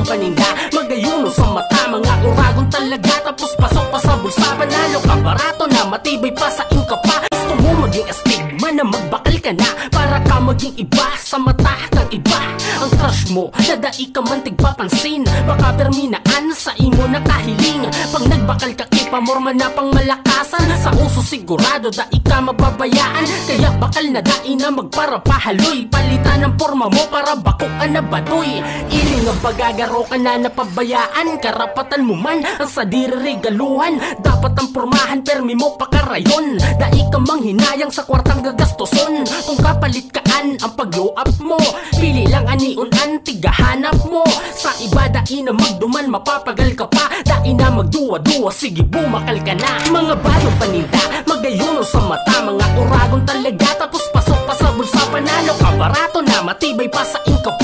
bagong paninda, magayuno sa mata, mga uragon talaga. Tapos pasok pa sa bulsa, panalo ka, barato na, matibay pa sa inka pa. Gusto mo maging astigma na magbakal ka na, para ka maging iba sa mata ng iba. Ang crush mo, nadai ka man tigpapansin, baka perminaan sa imo na kahiling. Pag nagbakal ka, ipamorma na pang malakasan, sa uso sigurado dai ka mababayaan. Kaya bakal na dai na magparapahaloy, palitan ng porma mo para bakuan na baduy. Iling ang pagagaro ka na napabayaan, karapatan mo man ang sa dirigaluhan. Dapat ang pormahan, permi mo pakarayon, dai ka mang hinayang sa kwartang gagastoson. Kung kapalit kaan ang pag-glow up mo, pili lang aniunan, tigahanap mo. Sa iba dai na magduman, mapapagal ka pa, dai na magduwa-duwa, sige bumakal ka na. Mga bagong paninda, magayuno sa mata, mga uragon talaga. Tapos pasok pa sa bulsa, panalo ka, barato na, matibay pa sa inka pa.